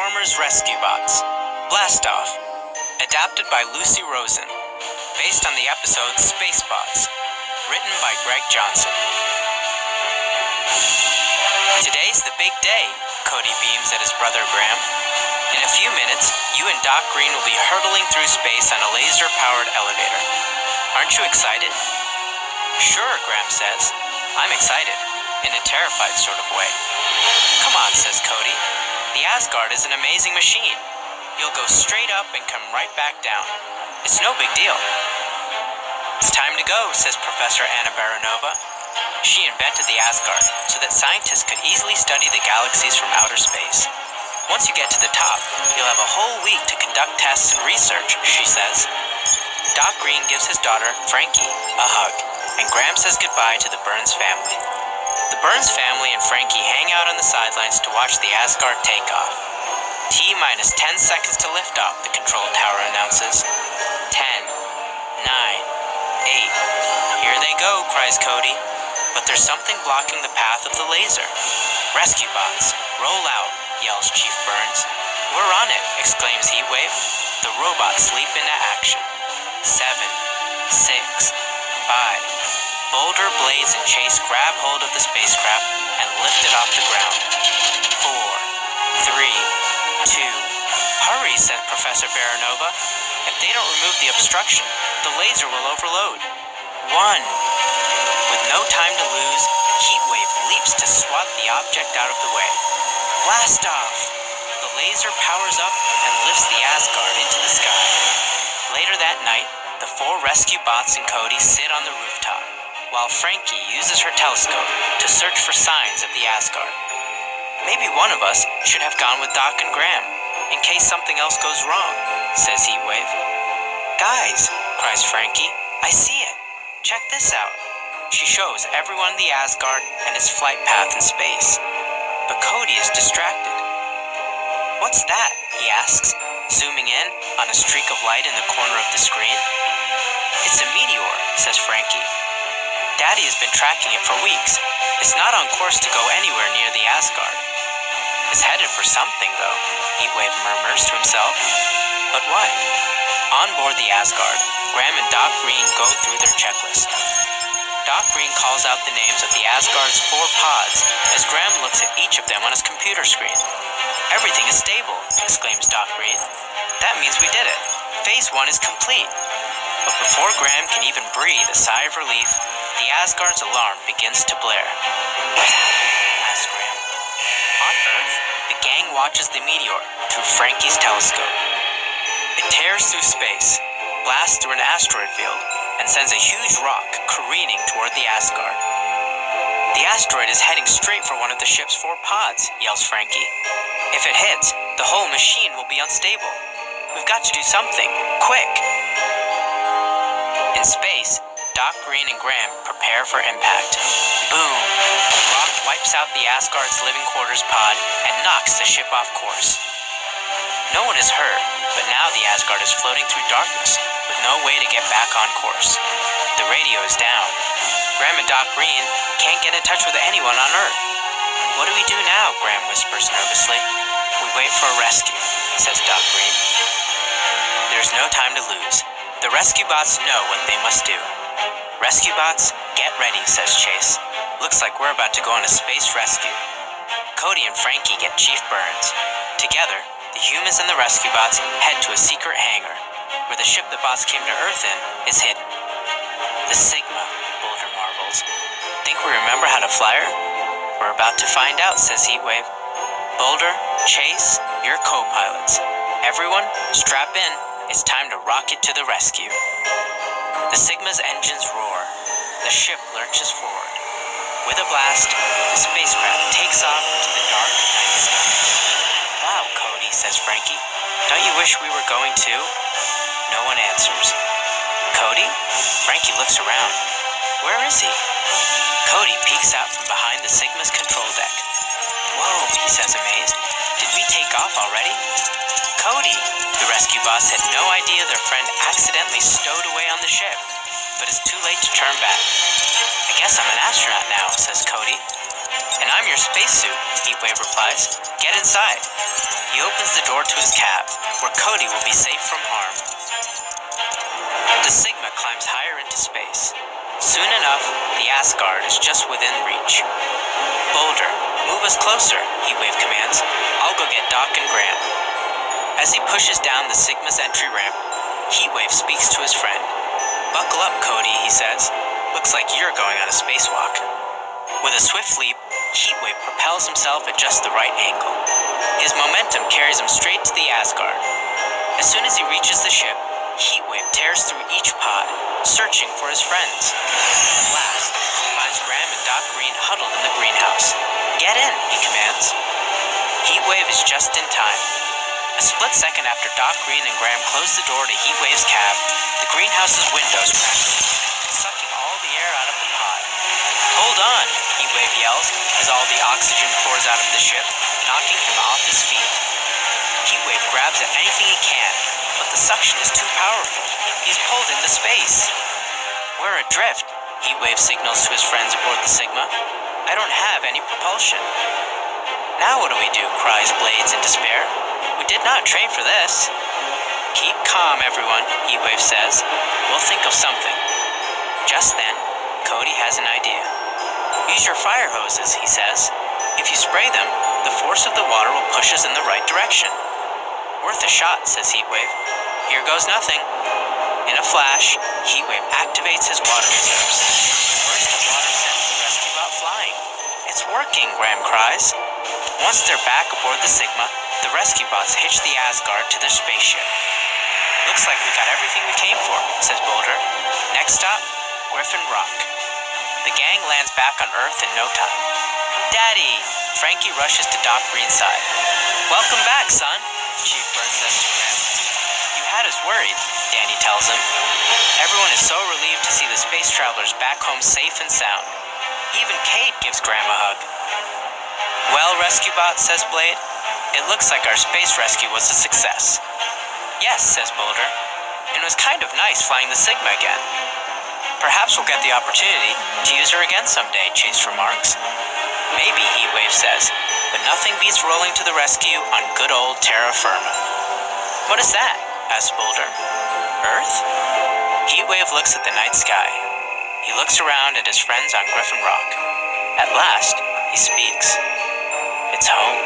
Transformers Rescue Bots. Blast Off. Adapted by Lucy Rosen. Based on the episode Space Bots. Written by Greg Johnson. Today's the big day, Cody beams at his brother Graham. In a few minutes, you and Doc Green will be hurtling through space on a laser-powered elevator. Aren't you excited? Sure, Graham says. I'm excited, in a terrified sort of way. Come on, says Cody. The Asgard is an amazing machine. You'll go straight up and come right back down. It's no big deal. It's time to go, says Professor Anna Baranova. She invented the Asgard so that scientists could easily study the galaxies from outer space. Once you get to the top, you'll have a whole week to conduct tests and research, she says. Doc Green gives his daughter, Frankie, a hug, and Graham says goodbye to the Burns family. The Burns family and Frankie hang out on the sidelines to watch the Asgard take off. T-minus 10 seconds to liftoff, the control tower announces. 10, 9, 8. Here they go, cries Cody. But there's something blocking the path of the laser. Rescue bots, roll out, yells Chief Burns. We're on it, exclaims Heatwave. The robots leap into action. 7, 6, 5. Boulder, Blaze, and Chase grab hold of the spacecraft and lift it off the ground. 4, 3, 2. Hurry, said Professor Baranova. If they don't remove the obstruction, the laser will overload. 1. With no time to lose, Heatwave leaps to swat the object out of the way. Blast off! The laser powers up and lifts the Asgard into the sky. Later that night, the 4 rescue bots and Cody sit on the rooftop, while Frankie uses her telescope to search for signs of the Asgard. Maybe one of us should have gone with Doc and Graham, in case something else goes wrong, says Heatwave. Guys, cries Frankie, I see it. Check this out. She shows everyone the Asgard and its flight path in space. But Cody is distracted. What's that? He asks, zooming in on a streak of light in the corner of the screen. It's a meteor, says Frankie. Daddy has been tracking it for weeks. It's not on course to go anywhere near the Asgard. It's headed for something, though, Heatwave murmurs to himself. But what? On board the Asgard, Graham and Doc Green go through their checklist. Doc Green calls out the names of the Asgard's 4 pods as Graham looks at each of them on his computer screen. Everything is stable, exclaims Doc Green. That means we did it. Phase 1 is complete. But before Graham can even breathe a sigh of relief, the Asgard's alarm begins to blare. What happened? asks Graham. On Earth, the gang watches the meteor through Frankie's telescope. It tears through space, blasts through an asteroid field, and sends a huge rock careening toward the Asgard. The asteroid is heading straight for one of the ship's 4 pods, yells Frankie. If it hits, the whole machine will be unstable. We've got to do something, quick! In space, Doc Green and Graham prepare for impact. Boom! The rock wipes out the Asgard's living quarters pod and knocks the ship off course. No one is hurt, but now the Asgard is floating through darkness, with no way to get back on course. The radio is down. Graham and Doc Green can't get in touch with anyone on Earth. What do we do now? Graham whispers nervously. We wait for a rescue, says Doc Green. There's no time to lose. The rescue bots know what they must do. Rescue bots, get ready, says Chase. Looks like we're about to go on a space rescue. Cody and Frankie get Chief Burns. Together, the humans and the rescue bots head to a secret hangar, where the ship the bots came to Earth in is hidden. The Sigma, Boulder marvels. Think we remember how to fly her? We're about to find out, says Heatwave. Boulder, Chase, you're co-pilots. Everyone, strap in. It's time to rocket to the rescue. The Sigma's engines roar. The ship lurches forward. With a blast, the spacecraft takes off into the dark night sky. Wow, Cody, says Frankie. Don't you wish we were going too? No one answers. Cody? Frankie looks around. Where is he? Cody peeks out from behind the Sigma's control deck. Whoa, he says amazed. Did we take off already? Cody! The rescue bots had no idea their friend accidentally stowed away on the ship, but it's too late to turn back. I guess I'm an astronaut now, says Cody. An And I'm your spacesuit, Heatwave replies. Get inside. He opens the door to his cab, where Cody will be safe from harm. The Sigma climbs higher into space. Soon enough, the Asgard is just within reach. Boulder, move us closer, Heatwave commands. I'll go get Doc and Graham. As he pushes down the Sigma's entry ramp, Heatwave speaks to his friend. Buckle up, Cody, he says. Looks like you're going on a spacewalk. With a swift leap, Heatwave propels himself at just the right angle. His momentum carries him straight to the Asgard. As soon as he reaches the ship, Heatwave tears through each pod, searching for his friends. At last, he finds Graham and Doc Green huddled in the greenhouse. Get in, he commands. Heatwave is just in time. A split second after Doc Green and Graham close the door to Heatwave's cab, the greenhouse's windows crack, sucking all the air out of the pod. Hold on, Heatwave yells as all the oxygen pours out of the ship, knocking him off his feet. Heatwave grabs at anything he can, but the suction is too powerful. He's pulled into space. We're adrift, Heatwave signals to his friends aboard the Sigma. I don't have any propulsion. Now what do we do? Cries Blades in despair. We did not train for this. Keep calm, everyone, Heatwave says. We'll think of something. Just then, Cody has an idea. Use your fire hoses, he says. If you spray them, the force of the water will push us in the right direction. Worth a shot, says Heatwave. Here goes nothing. In a flash, Heatwave activates his water reserves. The burst of water sends the rescue bot flying. It's working, Graham cries. Once they're back aboard the Sigma, the rescue bots hitch the Asgard to their spaceship. Looks like we got everything we came for, says Boulder. Next stop, Griffin Rock. The gang lands back on Earth in no time. Daddy! Frankie rushes to Doc Green's side. Welcome back, son, Chief Burns says to Graham. You had us worried, Danny tells him. Everyone is so relieved to see the space travelers back home safe and sound. Even Kate gives Graham a hug. Well, Rescue Bot, says Blade, it looks like our space rescue was a success. Yes, says Boulder. It was kind of nice flying the Sigma again. Perhaps we'll get the opportunity to use her again someday, Chase remarks. Maybe, Heatwave says, but nothing beats rolling to the rescue on good old terra firma. What is that? asks Boulder. Earth? Heatwave looks at the night sky. He looks around at his friends on Griffin Rock. At last, he speaks. It's home.